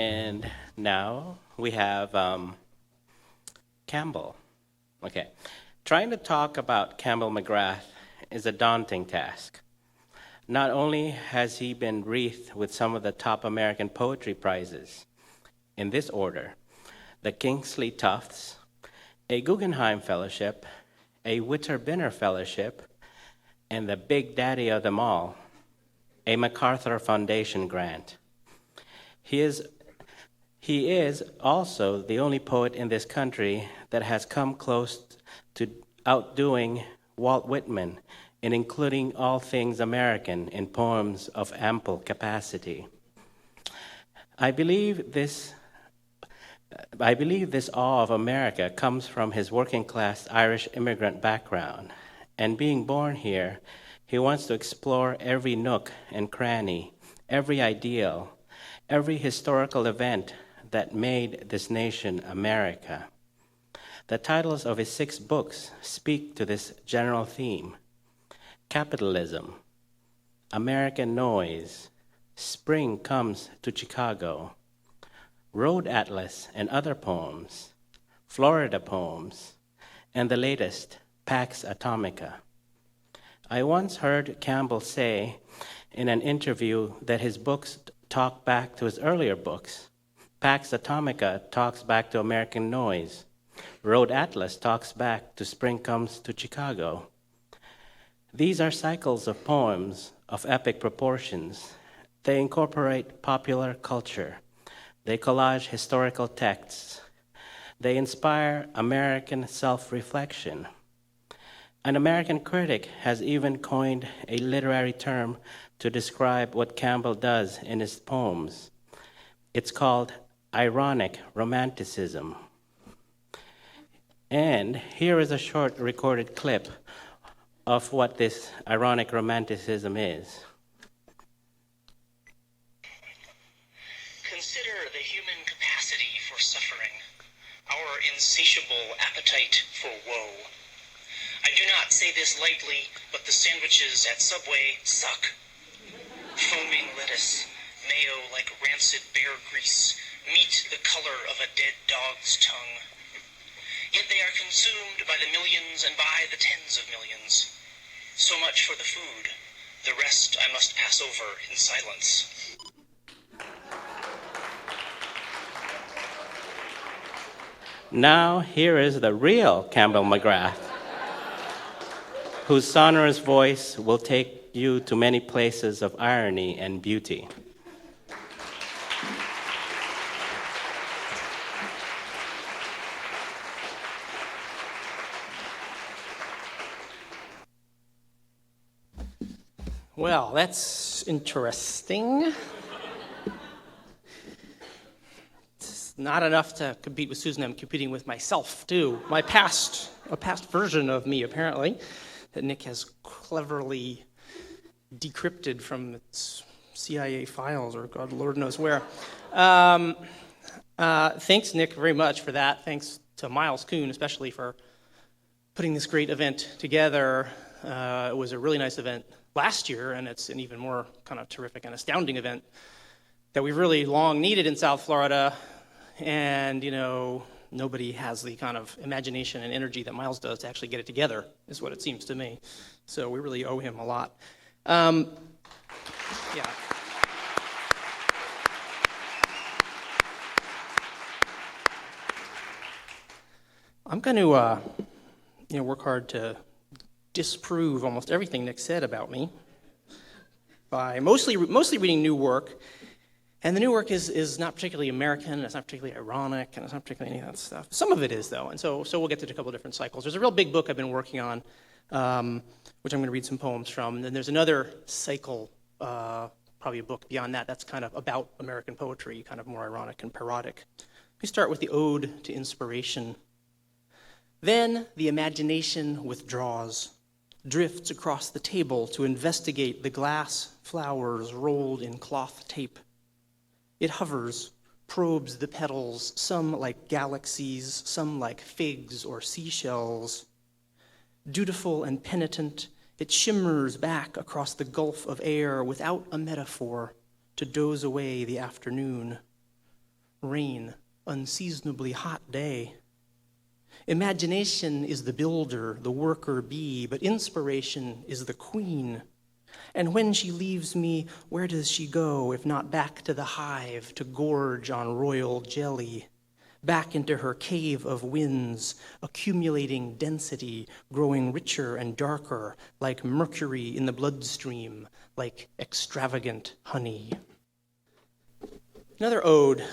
And now we have Campbell. Okay. Trying to talk about Campbell McGrath is a daunting task. Not only has he been wreathed with some of the top American poetry prizes, in this order: the Kingsley Tufts, a Guggenheim Fellowship, a Witter-Binner Fellowship, and the big daddy of them all, a MacArthur Foundation grant. He is also the only poet in this country that has come close to outdoing Walt Whitman in including all things American in poems of ample capacity. I believe this awe of America comes from his working-class Irish immigrant background, and being born here, he wants to explore every nook and cranny, every ideal, every historical event that made this nation America. The titles of his 6 books speak to this general theme: Capitalism, American Noise, Spring Comes to Chicago, Road Atlas and Other Poems, Florida Poems, and the latest, Pax Atomica. I once heard Campbell say in an interview that his books talk back to his earlier books. Pax Atomica talks back to American Noise. Road Atlas talks back to Spring Comes to Chicago. These are cycles of poems of epic proportions. They incorporate popular culture. They collage historical texts. They inspire American self-reflection. An American critic has even coined a literary term to describe what Campbell does in his poems. It's called ironic romanticism. And here is a short recorded clip of what this ironic romanticism is. Consider the human capacity for suffering, our insatiable appetite for woe. I do not say this lightly, but the sandwiches at Subway suck. Foaming lettuce, mayo like rancid bear grease, meat the color of a dead dog's tongue. Yet they are consumed by the millions and by the tens of millions. So much for the food. The rest I must pass over in silence. Now here is the real Campbell McGrath, whose sonorous voice will take you to many places of irony and beauty. Well, that's interesting. It's not enough to compete with Susan. I'm competing with myself, too. A past version of me, apparently, that Nick has cleverly decrypted from its CIA files, or God, Lord knows where. Thanks, Nick, very much for that. Thanks to Miles Kuhn, especially, for putting this great event together. It was a really nice event last year, and it's an even more kind of terrific and astounding event that we've really long needed in South Florida. And, nobody has the kind of imagination and energy that Miles does to actually get it together, is what it seems to me. So we really owe him a lot. Yeah. I'm going to, work hard to disprove almost everything Nick said about me by mostly reading new work. And the new work is not particularly American, it's not particularly ironic, and it's not particularly any of that stuff. Some of it is, though, and so we'll get to a couple of different cycles. There's a real big book I've been working on, which I'm going to read some poems from. And then there's another cycle, probably a book beyond that, that's kind of about American poetry, kind of more ironic and parodic. Let me start with the Ode to Inspiration. Then the imagination withdraws, drifts across the table to investigate the glass flowers rolled in cloth tape. It hovers, probes the petals, some like galaxies, some like figs or seashells. Dutiful and penitent, it shimmers back across the gulf of air without a metaphor to doze away the afternoon. rain, unseasonably hot day. Imagination is the builder, the worker bee, but inspiration is the queen. And when she leaves me, where does she go, if not back to the hive to gorge on royal jelly? Back into her cave of winds, accumulating density, growing richer and darker, like mercury in the bloodstream, like extravagant honey. Another ode.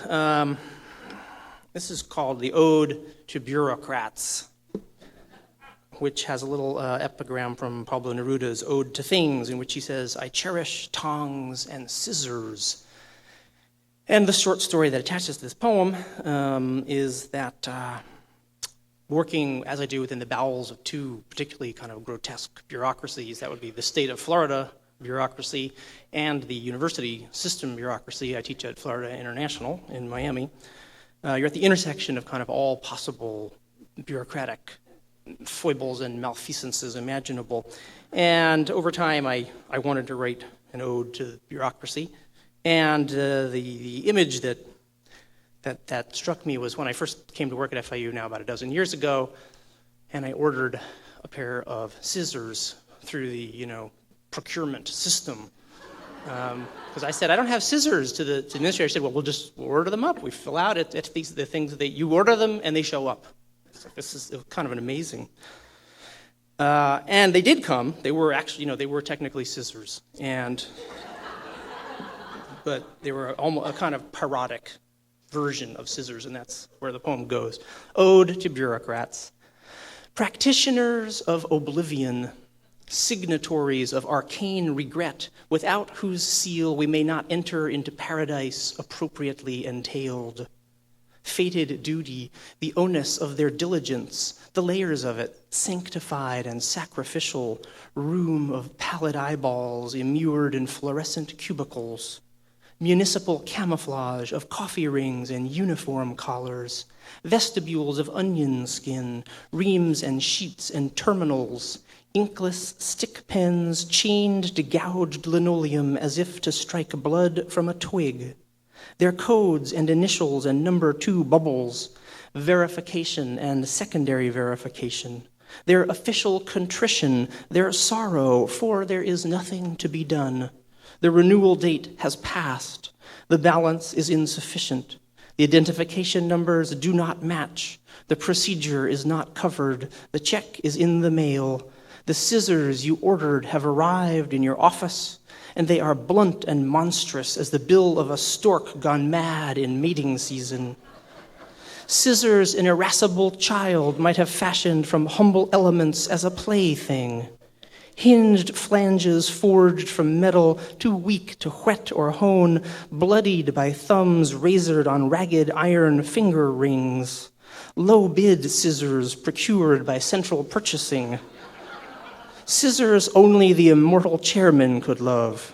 This is called the Ode to Bureaucrats, which has a little epigram from Pablo Neruda's Ode to Things, in which he says, I cherish tongs and scissors. And the short story that attaches to this poem is that working, as I do, within the bowels of two particularly kind of grotesque bureaucracies, that would be the state of Florida bureaucracy and the university system bureaucracy. I teach at Florida International in Miami. You're at the intersection of kind of all possible bureaucratic foibles and malfeasances imaginable. And over time, I wanted to write an ode to bureaucracy. And the image that struck me was when I first came to work at FIU now about a dozen years ago, and I ordered a pair of scissors through the procurement system. Because I said, I don't have scissors to the administrator. I said, well, we'll order them up. We fill out it. It's the things that you order them and they show up. So this is kind of an amazing. And they did come. They were actually, they were technically scissors. But they were almost a kind of parodic version of scissors, and that's where the poem goes. Ode to Bureaucrats. Practitioners of oblivion, signatories of arcane regret, without whose seal we may not enter into paradise appropriately entailed. Fated duty, the onus of their diligence, the layers of it, sanctified and sacrificial, room of pallid eyeballs immured in fluorescent cubicles. Municipal camouflage of coffee rings and uniform collars, vestibules of onion skin, reams and sheets and terminals, inkless stick pens chained to gouged linoleum as if to strike blood from a twig. Their codes and initials and number 2 bubbles, verification and secondary verification. Their official contrition, their sorrow, for there is nothing to be done. The renewal date has passed. The balance is insufficient. The identification numbers do not match. The procedure is not covered. The check is in the mail. The scissors you ordered have arrived in your office, and they are blunt and monstrous as the bill of a stork gone mad in mating season. Scissors an irascible child might have fashioned from humble elements as a plaything. Hinged flanges forged from metal, too weak to whet or hone, bloodied by thumbs razored on ragged iron finger rings. Low-bid scissors procured by central purchasing. Scissors only the immortal chairman could love.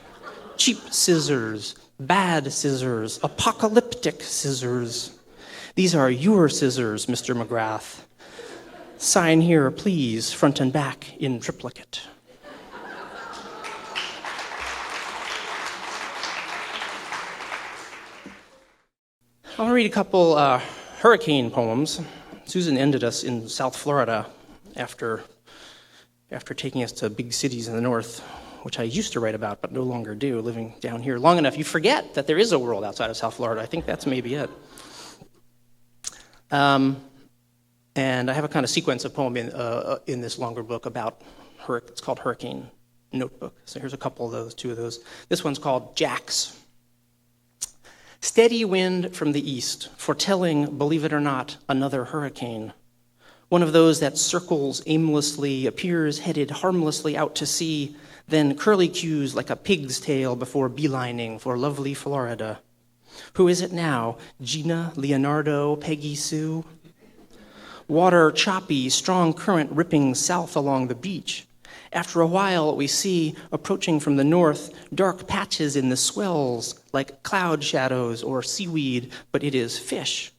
Cheap scissors, bad scissors, apocalyptic scissors. These are your scissors, Mr. McGrath. Sign here, please, front and back in triplicate. I want to read a couple hurricane poems. Susan ended us in South Florida after taking us to big cities in the north, which I used to write about but no longer do, living down here long enough. You forget that there is a world outside of South Florida. I think that's maybe it. And I have a kind of sequence of poem in this longer book about it's called Hurricane Notebook. So here's a couple of those, 2 of those. This one's called Jacks. Steady wind from the east, foretelling, believe it or not, another hurricane. One of those that circles aimlessly, appears headed harmlessly out to sea, then curlicues like a pig's tail before beelining for lovely Florida. Who is it now? Gina, Leonardo, Peggy Sue? Water choppy, strong current ripping south along the beach. After a while, we see, approaching from the north, dark patches in the swells, like cloud shadows or seaweed, but it is fish.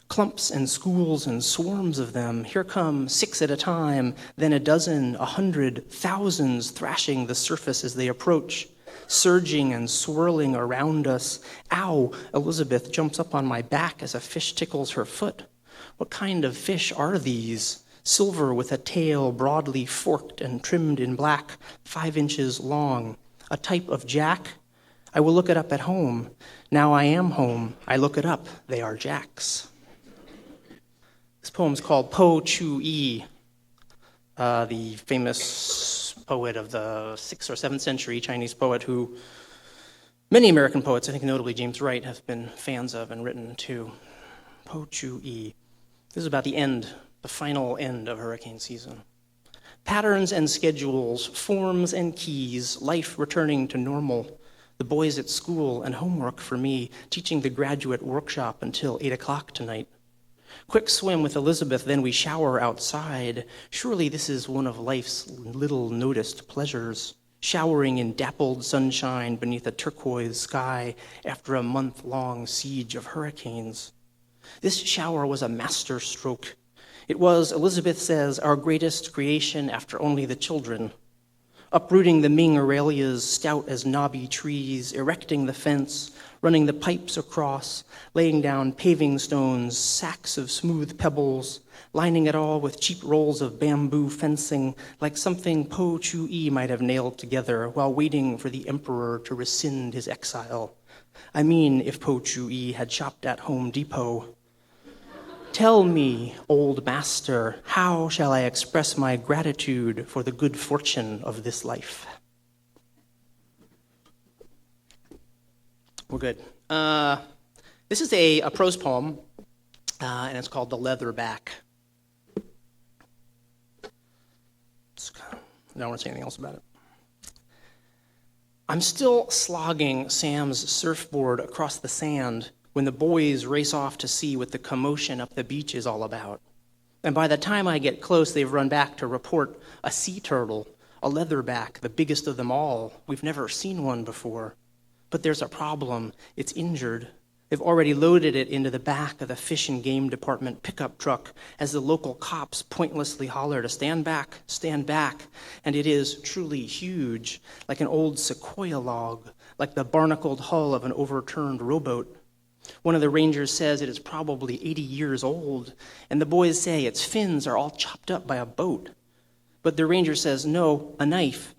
Clumps and schools and swarms of them. Here come 6 at a time, then a dozen, 100, thousands thrashing the surface as they approach. surging and swirling around us. Ow! Elizabeth jumps up on my back as a fish tickles her foot. What kind of fish are these? Silver with a tail broadly forked and trimmed in black, 5 inches long. A type of jack? I will look it up at home. Now I am home. I look it up. They are jacks. This poem's called Po Chu-yi, the famous poet of the 6th or 7th century, Chinese poet who many American poets, I think notably James Wright, have been fans of and written to. Po Chu-yi. This is about the final end of hurricane season. Patterns and schedules, forms and keys, life returning to normal. The boys at school and homework for me, teaching the graduate workshop until 8 o'clock tonight. Quick swim with Elizabeth, then we shower outside. Surely this is one of life's little noticed pleasures. Showering in dappled sunshine beneath a turquoise sky after a month-long siege of hurricanes. This shower was a master stroke. It was, Elizabeth says, our greatest creation after only the children. Uprooting the Ming aralias stout as knobby trees, erecting the fence, running the pipes across, laying down paving stones, sacks of smooth pebbles, lining it all with cheap rolls of bamboo fencing, like something Po Chu-yi might have nailed together while waiting for the emperor to rescind his exile. I mean, if Po Chu-yi had shopped at Home Depot. Tell me, old master, how shall I express my gratitude for the good fortune of this life? We're good. This is a prose poem, and it's called The Leatherback. I don't want to say anything else about it. I'm still slogging Sam's surfboard across the sand when the boys race off to see what the commotion up the beach is all about. And by the time I get close, they've run back to report a sea turtle, a leatherback, the biggest of them all. We've never seen one before. But there's a problem. It's injured. They've already loaded it into the back of the Fish and Game Department pickup truck as the local cops pointlessly holler to stand back, and it is truly huge, like an old sequoia log, like the barnacled hull of an overturned rowboat. One of the rangers says it is probably 80 years old, and the boys say its fins are all chopped up by a boat. But the ranger says, no, a knife.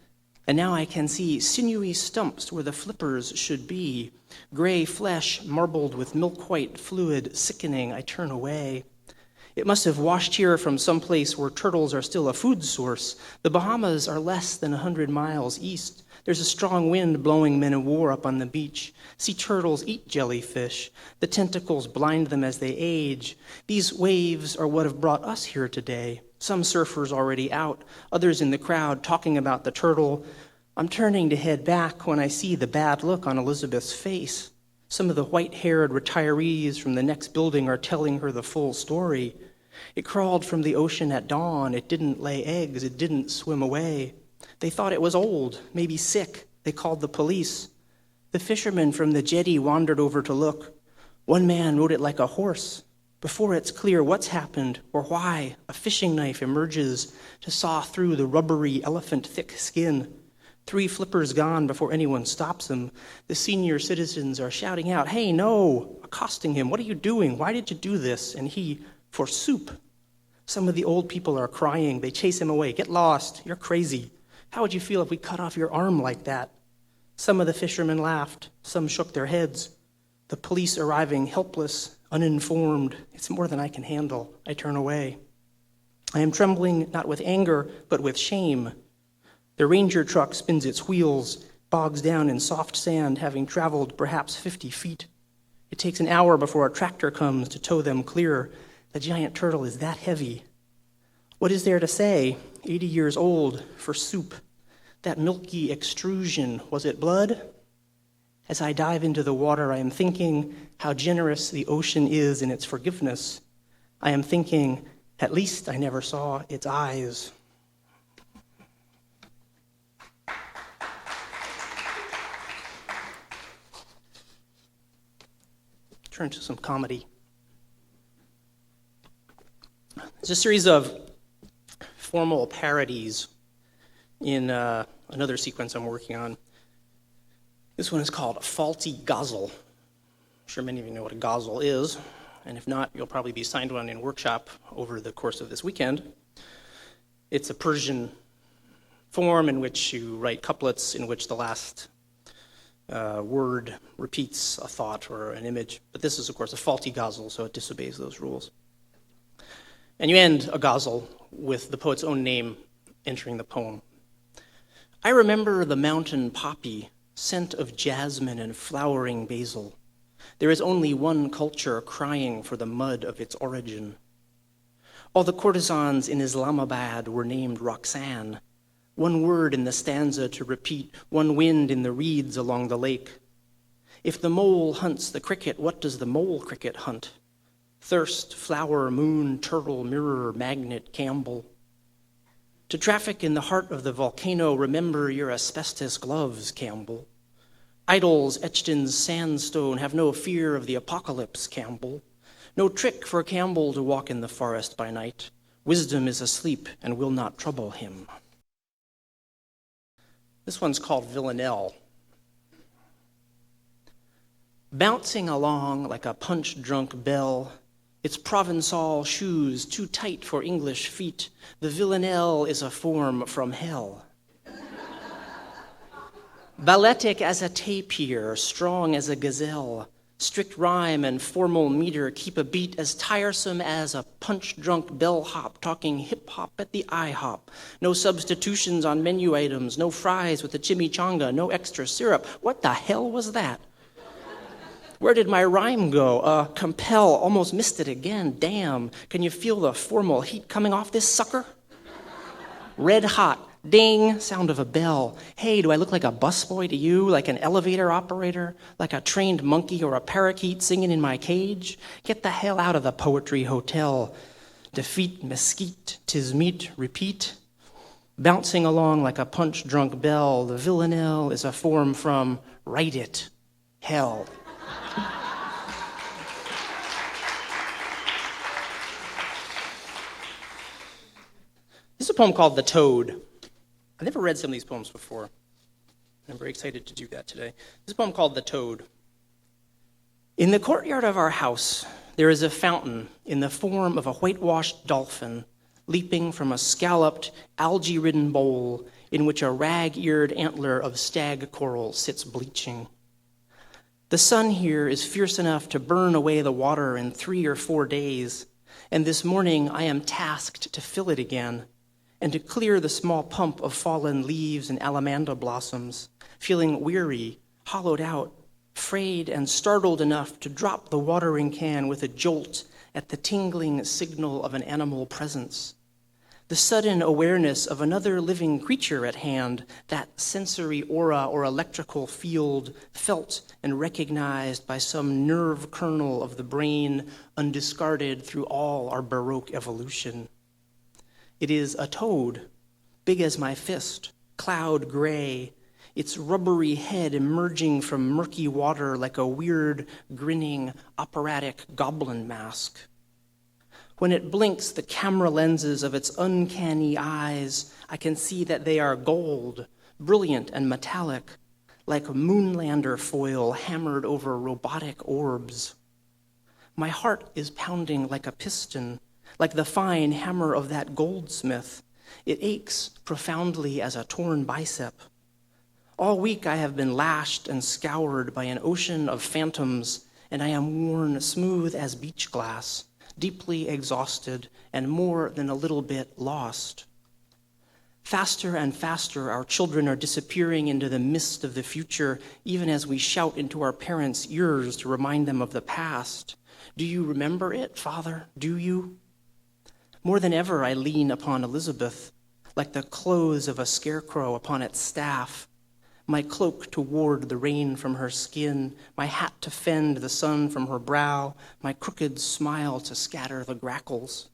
And now I can see sinewy stumps where the flippers should be. Gray flesh marbled with milk-white fluid, sickening, I turn away. It must have washed here from some place where turtles are still a food source. The Bahamas are less than 100 miles east. There's a strong wind blowing men of war up on the beach. Sea turtles eat jellyfish. The tentacles blind them as they age. These waves are what have brought us here today. Some surfers already out, others in the crowd talking about the turtle. I'm turning to head back when I see the bad look on Elizabeth's face. Some of the white-haired retirees from the next building are telling her the full story. It crawled from the ocean at dawn. It didn't lay eggs. It didn't swim away. They thought it was old, maybe sick. They called the police. The fishermen from the jetty wandered over to look. One man rode it like a horse. Before it's clear what's happened or why, a fishing knife emerges to saw through the rubbery, elephant-thick skin. 3 flippers gone before anyone stops him. The senior citizens are shouting out, "Hey, no!" accosting him. "What are you doing? Why did you do this?" And he, "For soup." Some of the old people are crying. They chase him away. "Get lost. You're crazy. How would you feel if we cut off your arm like that?" Some of the fishermen laughed. Some shook their heads. The police arriving helpless, uninformed. It's more than I can handle. I turn away. I am trembling not with anger, but with shame. The ranger truck spins its wheels, bogs down in soft sand, having traveled perhaps 50 feet. It takes an hour before a tractor comes to tow them clear. The giant turtle is that heavy. What is there to say? 80 years old, for soup. That milky extrusion, was it blood? As I dive into the water, I am thinking how generous the ocean is in its forgiveness. I am thinking, at least I never saw its eyes. Turn to some comedy. There's a series of formal parodies in another sequence I'm working on. This one is called Faulty Guzzle. I'm sure many of you know what a Guzzle is, and if not, you'll probably be assigned one in workshop over the course of this weekend. It's a Persian form in which you write couplets in which the last word repeats a thought or an image. But this is, of course, a faulty Guzzle, so it disobeys those rules. And you end a Guzzle with the poet's own name entering the poem. I remember the mountain poppy, scent of jasmine and flowering basil. There is only one culture crying for the mud of its origin. All the courtesans in Islamabad were named Roxanne. One word in the stanza to repeat, one wind in the reeds along the lake. If the mole hunts the cricket, what does the mole cricket hunt? Thirst, flower, moon, turtle, mirror, magnet, Campbell. To traffic in the heart of the volcano, remember your asbestos gloves, Campbell. Idols etched in sandstone have no fear of the apocalypse, Campbell. No trick for Campbell to walk in the forest by night. Wisdom is asleep and will not trouble him. This one's called Villanelle. Bouncing along like a punch-drunk belle, its Provençal shoes too tight for English feet, the Villanelle is a form from hell. Balletic as a tapir, strong as a gazelle, strict rhyme and formal meter keep a beat as tiresome as a punch-drunk bellhop talking hip-hop at the IHOP. No substitutions on menu items, no fries with the chimichanga, no extra syrup. What the hell was that? Where did my rhyme go? Compel, almost missed it again. Damn, can you feel the formal heat coming off this sucker? Red hot. Ding, sound of a bell. Hey, do I look like a busboy to you, like an elevator operator, like a trained monkey or a parakeet singing in my cage? Get the hell out of the Poetry Hotel. Defeat, mesquite, 'tis meet, repeat. Bouncing along like a punch-drunk bell, the Villanelle is a form from write it, hell. This is a poem called The Toad. I've never read some of these poems before. I'm very excited to do that today. This is a poem called The Toad. In the courtyard of our house, there is a fountain in the form of a whitewashed dolphin leaping from a scalloped, algae-ridden bowl in which a rag-eared antler of stag coral sits bleaching. The sun here is fierce enough to burn away the water in 3 or 4 days, and this morning I am tasked to fill it again and to clear the small pump of fallen leaves and alamanda blossoms, feeling weary, hollowed out, frayed and startled enough to drop the watering can with a jolt at the tingling signal of an animal presence. The sudden awareness of another living creature at hand, that sensory aura or electrical field felt and recognized by some nerve kernel of the brain undiscarded through all our Baroque evolution. It is a toad, big as my fist, cloud gray, its rubbery head emerging from murky water like a weird, grinning, operatic goblin mask. When it blinks the camera lenses of its uncanny eyes, I can see that they are gold, brilliant and metallic, like moonlander foil hammered over robotic orbs. My heart is pounding like a piston, like the fine hammer of that goldsmith. It aches profoundly as a torn bicep. All week I have been lashed and scoured by an ocean of phantoms, and I am worn smooth as beach glass, deeply exhausted and more than a little bit lost. Faster and faster our children are disappearing into the mist of the future, even as we shout into our parents' ears to remind them of the past. Do you remember it, Father? Do you? More than ever, I lean upon Elizabeth, like the clothes of a scarecrow upon its staff, my cloak to ward the rain from her skin, my hat to fend the sun from her brow, my crooked smile to scatter the grackles.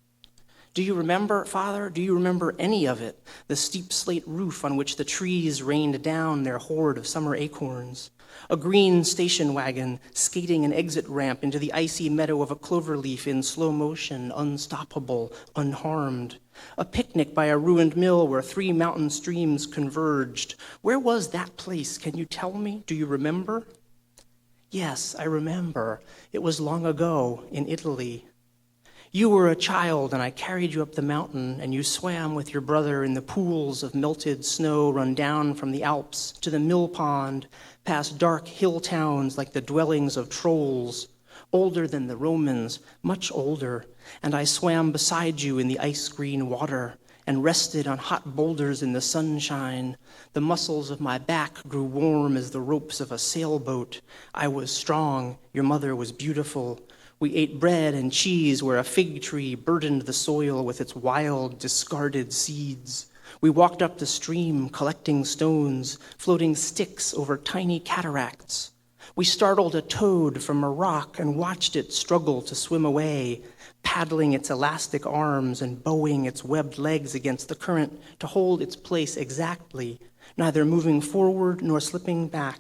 Do you remember, Father? Do you remember any of it? The steep slate roof on which the trees rained down their hoard of summer acorns, A green station wagon skating an exit ramp into the icy meadow of a cloverleaf in slow motion, unstoppable, unharmed. A picnic by a ruined mill where 3 mountain streams converged. Where was that place? Can you tell me? Do you remember? Yes, I remember. It was long ago in Italy. You were a child, and I carried you up the mountain, and you swam with your brother in the pools of melted snow run down from the Alps to the mill pond, past dark hill towns like the dwellings of trolls, older than the Romans, much older, and I swam beside you in the ice-green water and rested on hot boulders in the sunshine. The muscles of my back grew warm as the ropes of a sailboat. I was strong. Your mother was beautiful. We ate bread and cheese where a fig tree burdened the soil with its wild, discarded seeds. We walked up the stream, collecting stones, floating sticks over tiny cataracts. We startled a toad from a rock and watched it struggle to swim away, paddling its elastic arms and bowing its webbed legs against the current to hold its place exactly, neither moving forward nor slipping back.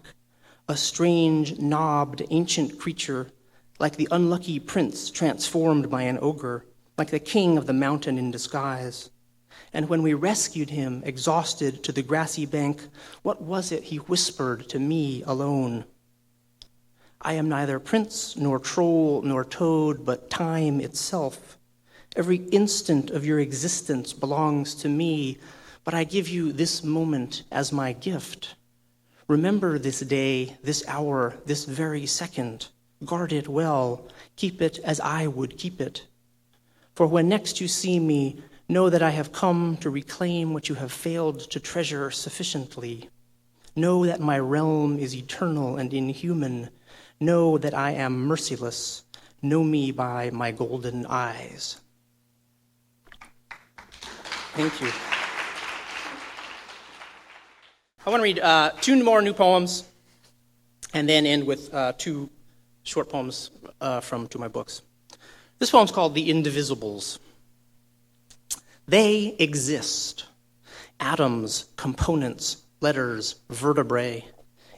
A strange, knobbed, ancient creature, like the unlucky prince transformed by an ogre, like the king of the mountain in disguise. And when we rescued him, exhausted, to the grassy bank, what was it he whispered to me alone? I am neither prince, nor troll, nor toad, but time itself. Every instant of your existence belongs to me, but I give you this moment as my gift. Remember this day, this hour, this very second. Guard it well. Keep it as I would keep it. For when next you see me, know that I have come to reclaim what you have failed to treasure sufficiently. Know that my realm is eternal and inhuman. Know that I am merciless. Know me by my golden eyes. Thank you. I want to read 2 more new poems and then end with 2 short poems from 2 of my books. This poem's called The Indivisibles. They exist. Atoms, components, letters, vertebrae.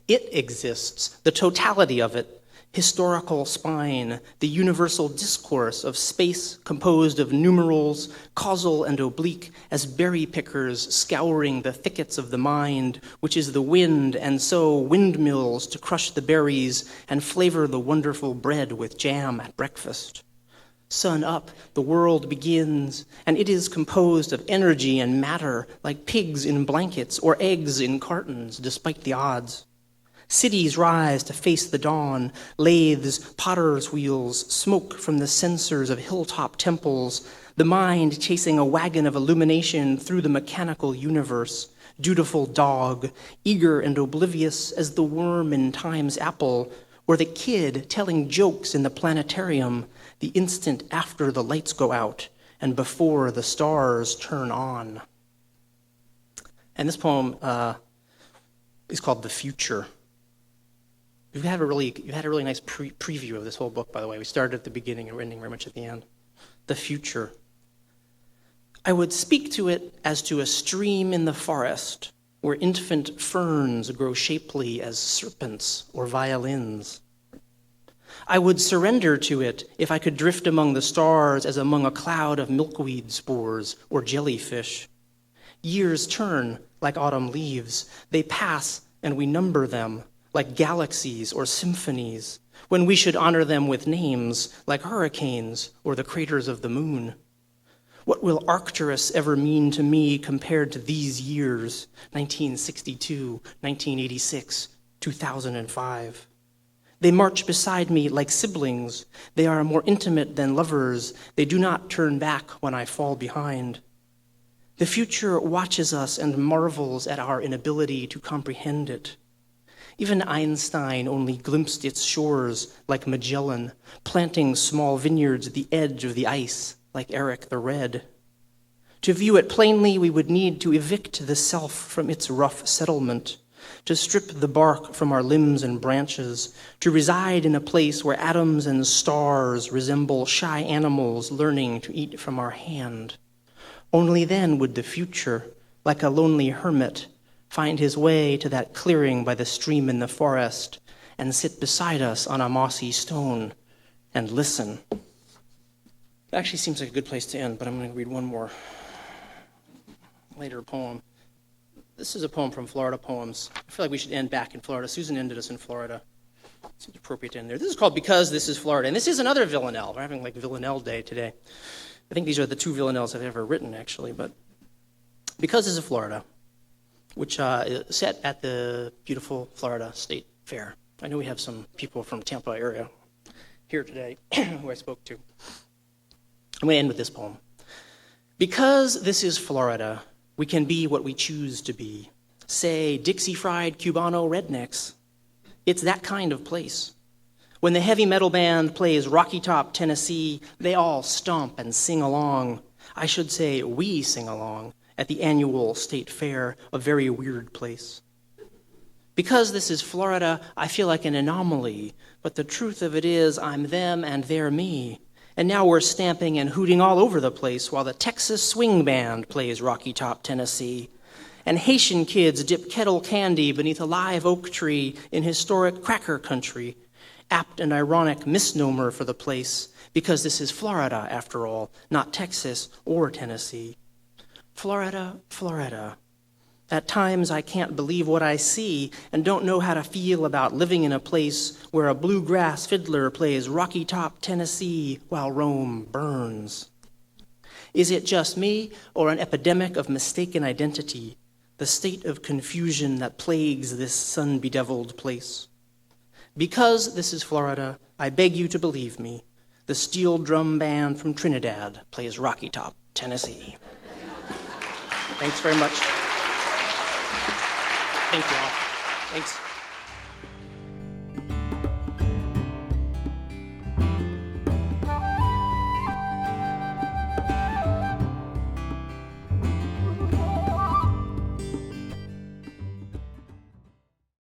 It exists, the totality of it, historical spine, the universal discourse of space composed of numerals, causal and oblique, as berry pickers scouring the thickets of the mind, which is the wind, and so windmills to crush the berries and flavor the wonderful bread with jam at breakfast. Sun up, the world begins, and it is composed of energy and matter, like pigs in blankets or eggs in cartons, despite the odds. Cities rise to face the dawn, lathes, potter's wheels, smoke from the censers of hilltop temples, the mind chasing a wagon of illumination through the mechanical universe, dutiful dog, eager and oblivious as the worm in time's apple, or the kid telling jokes in the planetarium the instant after the lights go out and before the stars turn on. And this poem is called The Future. You had a really nice preview of this whole book, by the way. We started at the beginning and we're ending very much at the end. The future. I would speak to it as to a stream in the forest where infant ferns grow shapely as serpents or violins. I would surrender to it if I could drift among the stars as among a cloud of milkweed spores or jellyfish. Years turn like autumn leaves. They pass and we number them, like galaxies or symphonies, when we should honor them with names like hurricanes or the craters of the moon. What will Arcturus ever mean to me compared to these years, 1962, 1986, 2005? They march beside me like siblings. They are more intimate than lovers. They do not turn back when I fall behind. The future watches us and marvels at our inability to comprehend it. Even Einstein only glimpsed its shores like Magellan, planting small vineyards at the edge of the ice like Eric the Red. To view it plainly, we would need to evict the self from its rough settlement, to strip the bark from our limbs and branches, to reside in a place where atoms and stars resemble shy animals learning to eat from our hand. Only then would the future, like a lonely hermit, find his way to that clearing by the stream in the forest, and sit beside us on a mossy stone and listen. It actually seems like a good place to end, but I'm going to read one more later poem. This is a poem from Florida Poems. I feel like we should end back in Florida. Susan ended us in Florida. It seems appropriate to end there. This is called Because This is Florida. And this is another Villanelle. We're having like Villanelle Day today. I think these are the two Villanelles I've ever written, actually. But Because This is Florida, which is set at the beautiful Florida State Fair. I know we have some people from Tampa area here today who I spoke to. I'm going to end with this poem. Because this is Florida, we can be what we choose to be. Say, Dixie-fried Cubano rednecks. It's that kind of place. When the heavy metal band plays Rocky Top, Tennessee, they all stomp and sing along. I should say we sing along at the annual state fair, a very weird place. Because this is Florida, I feel like an anomaly, but the truth of it is I'm them and they're me. And now we're stamping and hooting all over the place while the Texas Swing Band plays Rocky Top, Tennessee. And Haitian kids dip kettle candy beneath a live oak tree in historic cracker country. Apt and ironic misnomer for the place, because this is Florida, after all, not Texas or Tennessee. Florida, Florida. At times I can't believe what I see and don't know how to feel about living in a place where a bluegrass fiddler plays Rocky Top, Tennessee while Rome burns. Is it just me or an epidemic of mistaken identity, the state of confusion that plagues this sun-bedeviled place? Because this is Florida, I beg you to believe me, the steel drum band from Trinidad plays Rocky Top, Tennessee. Thanks very much. Thank you all. Thanks.